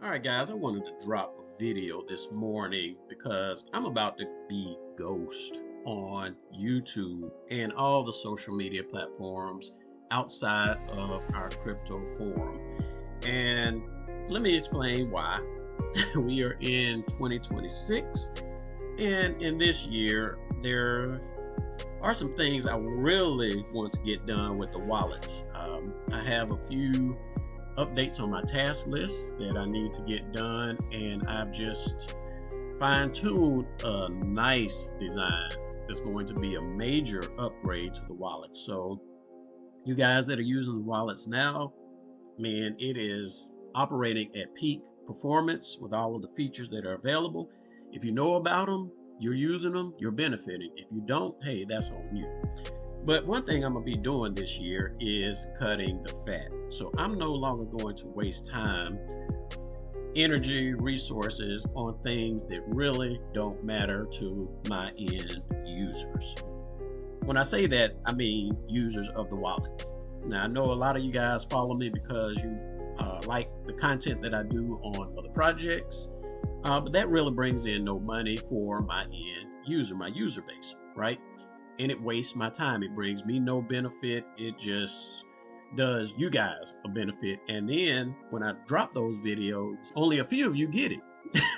All right, guys, I wanted to drop a video this morning because I'm about to be ghost on YouTube and all the social media platforms outside of our crypto forum. And let me explain why. We are in 2026, and in this year, there are some things I really want to get done with the wallets. I have a few updates on my task list that I need to get done, and I've just fine-tuned a nice design that's going to be a major upgrade to the wallet. So you guys that are using the wallets now, man, it is operating at peak performance with all of the features that are available. If you know about them, you're using them, you're benefiting. If you don't, hey, that's on you. But one thing I'm gonna be doing this year is cutting the fat. So I'm no longer going to waste time, energy, resources on things that really don't matter to my end users. When I say that, I mean users of the wallets. Now, I know a lot of you guys follow me because you like the content that I do on other projects, but that really brings in no money for my end user, my user base, right? And it wastes my time. It brings me no benefit. It just does you guys a benefit. And then when I drop those videos, only a few of you get it,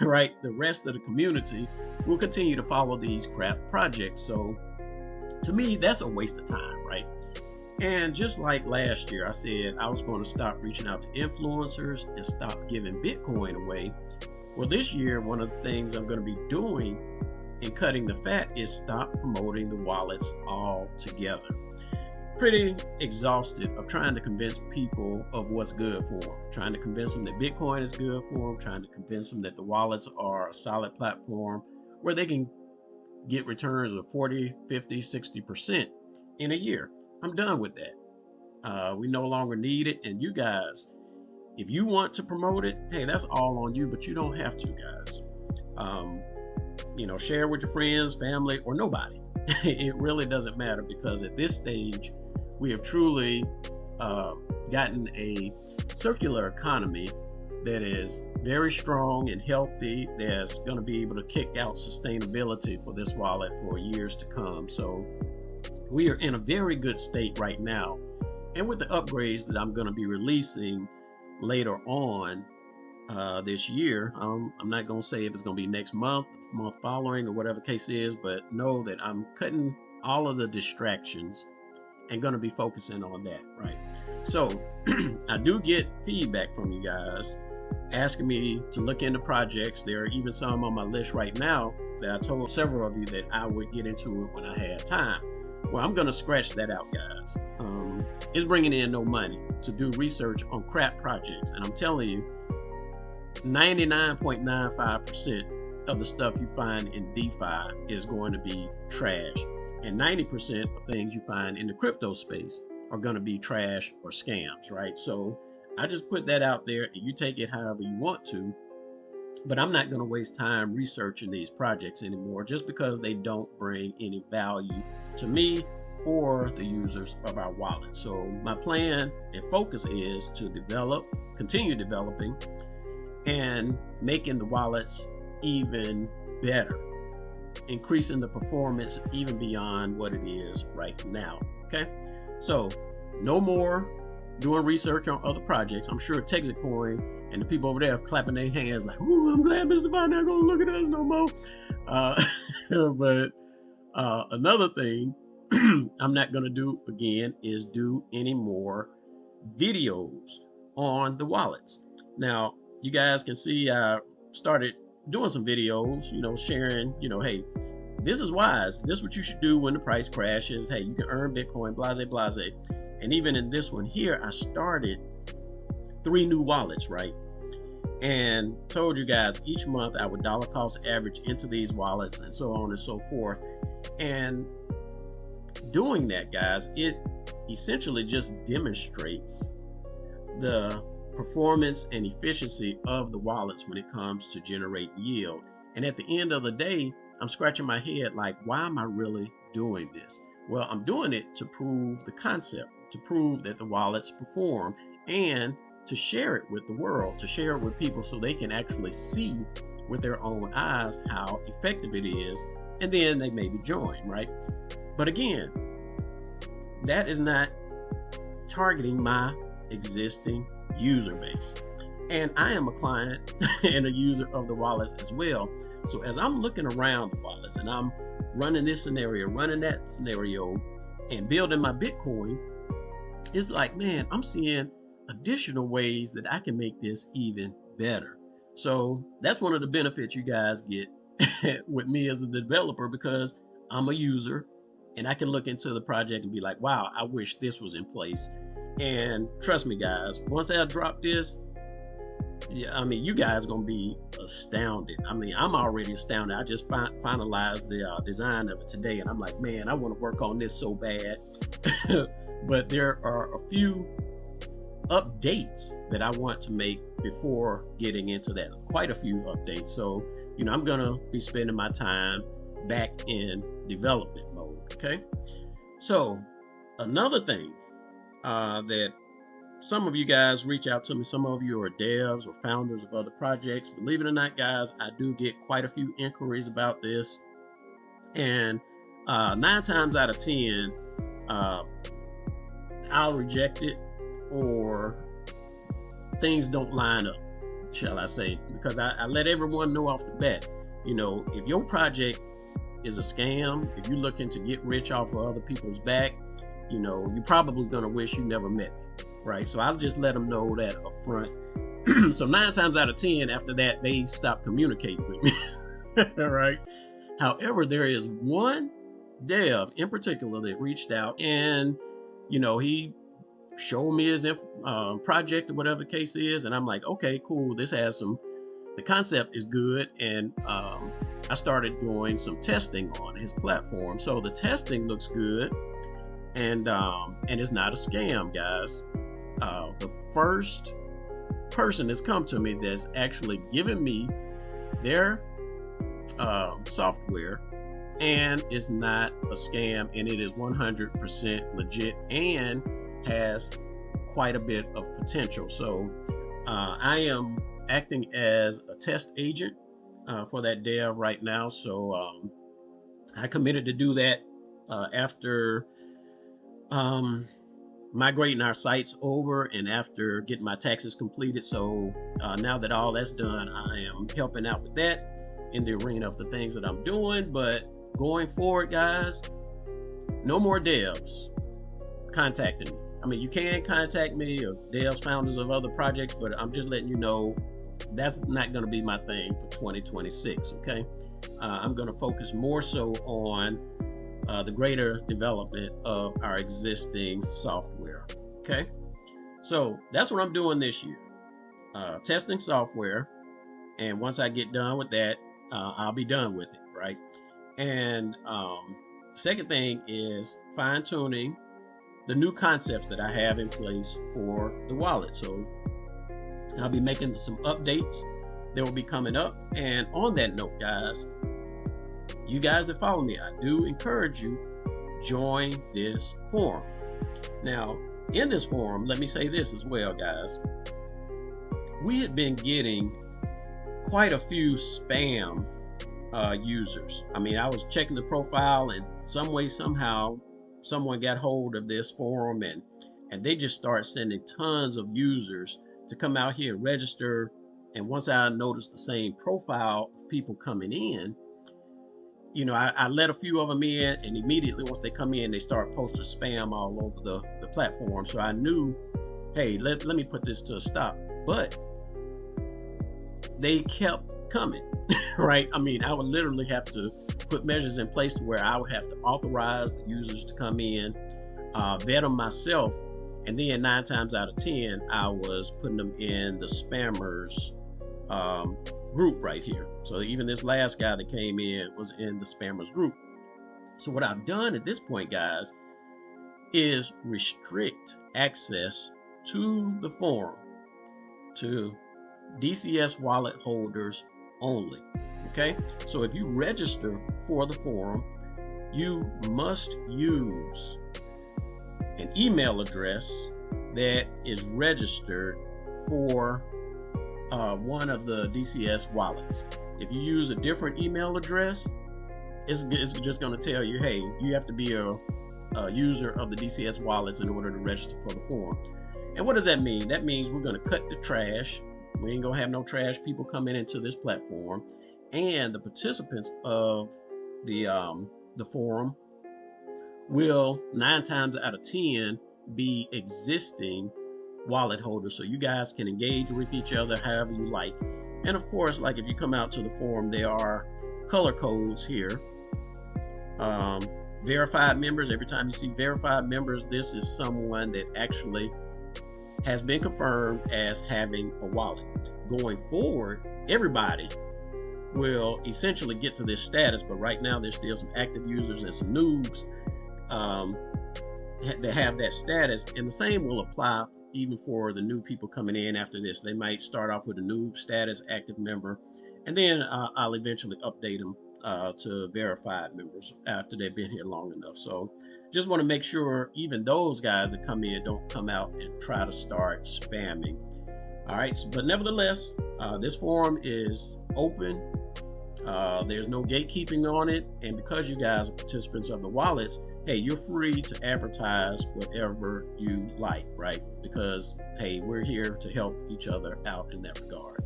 right? The rest of the community will continue to follow these crap projects. So to me, that's a waste of time, right? And just like last year, I said I was going to stop reaching out to influencers and stop giving Bitcoin away. Well, this year, one of the things I'm going to be doing in cutting the fat is stop promoting the wallets altogether. Pretty exhausted of trying to convince people of what's good for them, trying to convince them that Bitcoin is good for them, trying to convince them that the wallets are a solid platform where they can get returns of 40, 50, 60% in a year. I'm done with that. We no longer need it. And you guys, if you want to promote it, hey, that's all on you, but you don't have to, guys. Share with your friends, family, or nobody. It really doesn't matter, because at this stage, we have truly gotten a circular economy that is very strong and healthy, that's going to be able to kick out sustainability for this wallet for years to come. So we are in a very good state right now. And with the upgrades that I'm going to be releasing later on this year, I'm not going to say if it's going to be next month following, or whatever the case is, but know that I'm cutting all of the distractions and going to be focusing on that, right? So I do get feedback from you guys asking me to look into projects. There are even some on my list right now that I told several of you that I would get into it when I had time. Well, I'm going to scratch that out, guys. It's bringing in no money to do research on crap projects. And I'm telling you, 99.95% of the stuff you find in DeFi is going to be trash. And 90% of things you find in the crypto space are going to be trash or scams, right? So I just put that out there, and you take it however you want to. But I'm not going to waste time researching these projects anymore, just because they don't bring any value to me or the users of our wallet. So my plan and focus is to continue developing, and making the wallets even better, increasing the performance even beyond what it is right now. Okay, so no more doing research on other projects. I'm sure Texacoin and the people over there clapping their hands like, "Ooh, I'm glad Mista Phi not gonna look at us no more." But another thing I'm not gonna do again is do any more videos on the wallets. Now, you guys can see I started doing some videos, sharing, hey, this is wise. This is what you should do when the price crashes. Hey, you can earn Bitcoin, blase, blase. And even in this one here, I started 3 new wallets, right? And told you guys each month I would dollar cost average into these wallets, and so on and so forth. And doing that, guys, it essentially just demonstrates the performance and efficiency of the wallets when it comes to generate yield. And at the end of the day, I'm scratching my head like, why am I really doing this? Well, I'm doing it to prove the concept, to prove that the wallets perform, and to share it with the world, to share it with people so they can actually see with their own eyes how effective it is, and then they maybe join, right? But again, that is not targeting my existing user base. And I am a client and a user of the wallets as well. So as I'm looking around the wallets and I'm running this scenario, running that scenario, and building my Bitcoin, it's like, man, I'm seeing additional ways that I can make this even better. So that's one of the benefits you guys get with me as a developer, because I'm a user and I can look into the project and be like, wow, I wish this was in place. And trust me, guys, once I drop this, yeah, I mean, you guys are gonna be astounded. I mean, I'm already astounded. I just finalized the design of it today, and I'm like, man, I want to work on this so bad. But there are a few updates that I want to make before getting into that. Quite a few updates. So, you know, I'm gonna be spending my time back in development mode. Okay. So another thing that some of you guys reach out to me. Some of you are devs or founders of other projects. Believe it or not, guys, I do get quite a few inquiries about this. And 9 times out of 10, I'll reject it, or things don't line up, shall I say, because I let everyone know off the bat, you know, if your project is a scam, if you're looking to get rich off of other people's back, you know, you're probably going to wish you never met me. Right, so I'll just let them know that up front. So 9 times out of 10, after that, they stop communicating with me. Right. However, there is one dev in particular that reached out, and you know, he showed me his project or whatever the case is, and I'm like, okay, cool. This has the concept is good, and I started doing some testing on his platform. So the testing looks good, and it's not a scam, guys. The first person that's come to me that's actually given me their software, and it's not a scam, and it is 100% legit and has quite a bit of potential. So I am acting as a test agent for that dev right now. So I committed to do that after migrating our sites over and after getting my taxes completed. So now that all that's done, I am helping out with that in the arena of the things that I'm doing. But going forward, guys, no more devs contacting me. I mean, you can contact me or devs, founders of other projects, but I'm just letting you know that's not going to be my thing for 2026. Okay, I'm going to focus more so on the greater development of our existing software. Okay, so that's what I'm doing this year, testing software, and once I get done with that, I'll be done with it, right? And second thing is fine-tuning the new concepts that I have in place for the wallet. So I'll be making some updates that will be coming up. And on that note, guys, you guys that follow me, I do encourage you, join this forum. Now, in this forum, let me say this as well, guys. We had been getting quite a few spam users. I mean, I was checking the profile, and some way, somehow, someone got hold of this forum, and they just start sending tons of users to come out here and register. And once I noticed the same profile of people coming in, you know, I let a few of them in, and immediately once they come in, they start posting spam all over the platform. So I knew, hey, let me put this to a stop. But they kept coming, right? I mean, I would literally have to put measures in place to where I would have to authorize the users to come in, vet them myself, and then 9 times out of 10, I was putting them in the spammers group right here. So even this last guy that came in was in the spammers group. So what I've done at this point, guys, is restrict access to the forum to DCS wallet holders only. Okay, so if you register for the forum, you must use an email address that is registered for one of the DCS wallets. If you use a different email address, it's just going to tell you, hey, you have to be a user of the DCS wallets in order to register for the forum. And what does that mean? That means we're going to cut the trash. We ain't going to have no trash people coming into this platform. And the participants of the forum will 9 times out of 10 be existing wallet holders, so you guys can engage with each other however you like. And of course, like if you come out to the forum, there are color codes here. Verified members, every time you see verified members, this is someone that actually has been confirmed as having a wallet. Going forward, everybody will essentially get to this status, but right now there's still some active users and some noobs that have that status, and the same will apply even for the new people coming in after this. They might start off with a noob status, active member, and then I'll eventually update them to verified members after they've been here long enough. So just want to make sure even those guys that come in don't come out and try to start spamming. All right, but nevertheless, this forum is open. There's no gatekeeping on it, and because you guys are participants of the wallets, hey, you're free to advertise whatever you like, right? Because hey, we're here to help each other out in that regard.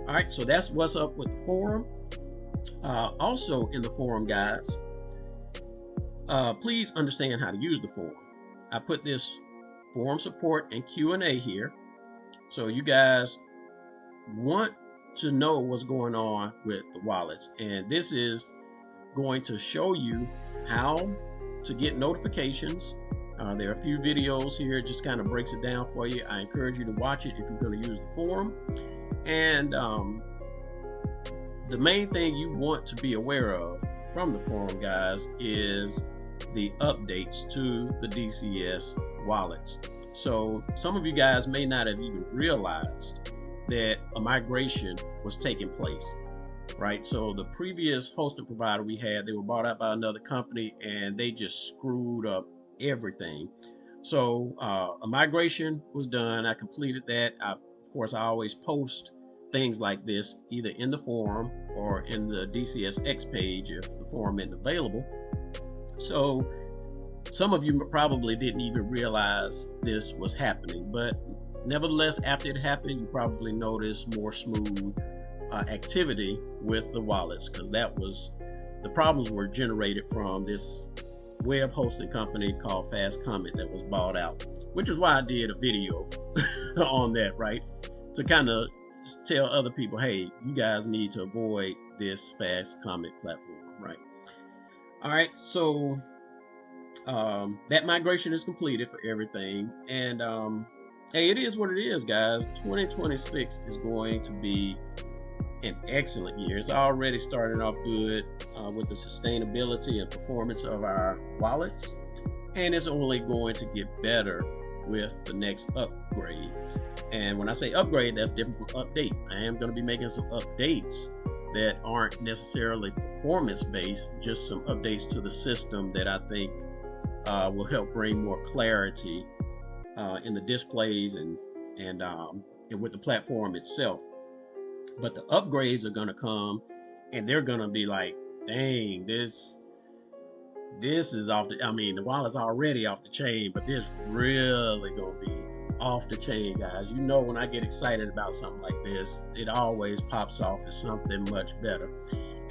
All right, so that's what's up with the forum. Also in the forum, guys, please understand how to use the forum. I put this forum support and Q&A here, so you guys want to know what's going on with the wallets, and this is going to show you how to get notifications. There are a few videos here, it just kind of breaks it down for you. I encourage you to watch it if you're going to use the forum. And the main thing you want to be aware of from the forum, guys, is the updates to the DCS wallets. So some of you guys may not have even realized that a migration was taking place, right? So the previous hosting provider we had, they were bought out by another company, and they just screwed up everything. So a migration was done. I completed that. Of course, I always post things like this either in the forum or in the DCSX page if the forum isn't available. So some of you probably didn't even realize this was happening, but nevertheless, after it happened, you probably noticed more smooth activity with the wallets, because that was the problems were generated from this web hosting company called Fast Comment that was bought out, which is why I did a video on that, right? To kind of tell other people, hey, you guys need to avoid this Fast Comment platform, right? All right, so that migration is completed for everything, and hey, it is what it is, guys. 2026 is going to be an excellent year. It's already starting off good with the sustainability and performance of our wallets, and it's only going to get better with the next upgrade. And when I say upgrade, that's different from update. I am going to be making some updates that aren't necessarily performance based, just some updates to the system that I think will help bring more clarity in the displays and with the platform itself. But the upgrades are going to come, and they're going to be like, dang, this is off the, I mean, the wallet's already off the chain, but this really going to be off the chain, guys. You know, when I get excited about something like this, it always pops off as something much better.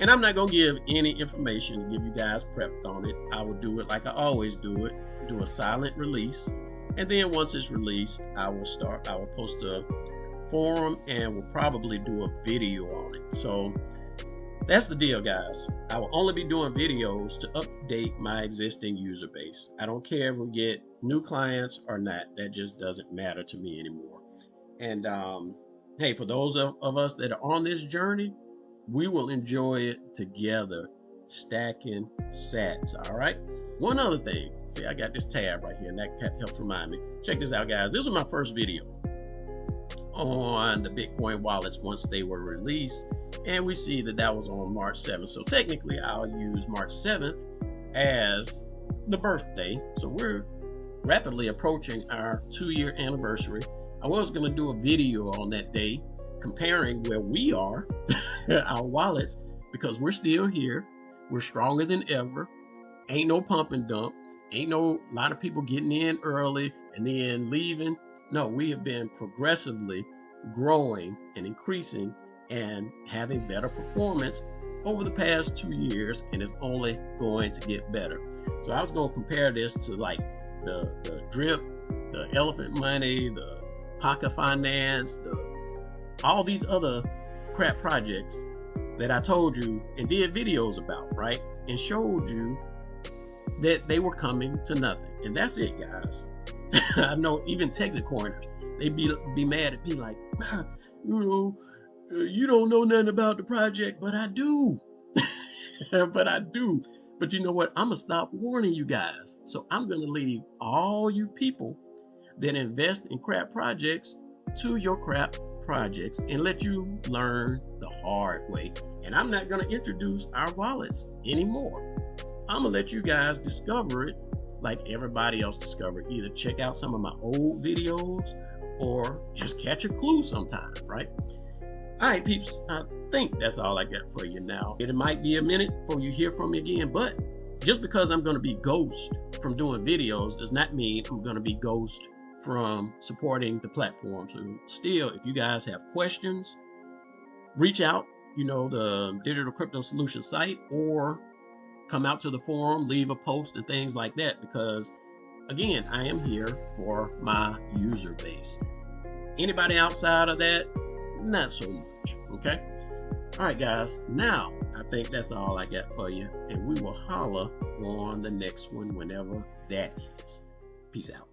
And I'm not going to give any information to give you guys prepped on it. I will do it like I always do it, do a silent release. And then once it's released, I will post a forum, and we'll probably do a video on it. So that's the deal, guys. I will only be doing videos to update my existing user base. I don't care if we get new clients or not. That just doesn't matter to me anymore. And hey, for those of us that are on this journey, we will enjoy it together, stacking sats. All right. One other thing, see, I got this tab right here, and that helps remind me. Check this out, guys. This was my first video on the Bitcoin wallets once they were released, and we see that that was on March 7th. So technically, I'll use March 7th as the birthday. So we're rapidly approaching our 2-year anniversary I was going to do a video on that day comparing where we are, our wallets, because we're still here. We're stronger than ever. Ain't no pump and dump. Ain't no lot of people getting in early and then leaving. No, we have been progressively growing and increasing and having better performance over the past 2 years, and it's only going to get better. So I was going to compare this to like the drip, the elephant money, the pocket finance, all these other crap projects that I told you and did videos about, right? And showed you that they were coming to nothing. And that's it, guys. I know even Texas corners, they be mad at me like, you don't know nothing about the project, but I do. But I do. But you know what? I'm going to stop warning you guys. So I'm going to leave all you people that invest in crap projects to your crap projects and let you learn the hard way. And I'm not going to introduce our wallets anymore. I'm going to let you guys discover it like everybody else discovered. Either check out some of my old videos or just catch a clue sometime, right? All right, peeps, I think that's all I got for you now. It might be a minute before you hear from me again, but just because I'm going to be ghost from doing videos does not mean I'm going to be ghost from supporting the platform. So still, if you guys have questions, reach out, the Digital Crypto Solution site, or come out to the forum, leave a post and things like that, because again, I am here for my user base. Anybody outside of that, not so much, okay? All right, guys, now I think that's all I got for you, and we will holla on the next one whenever that is. Peace out.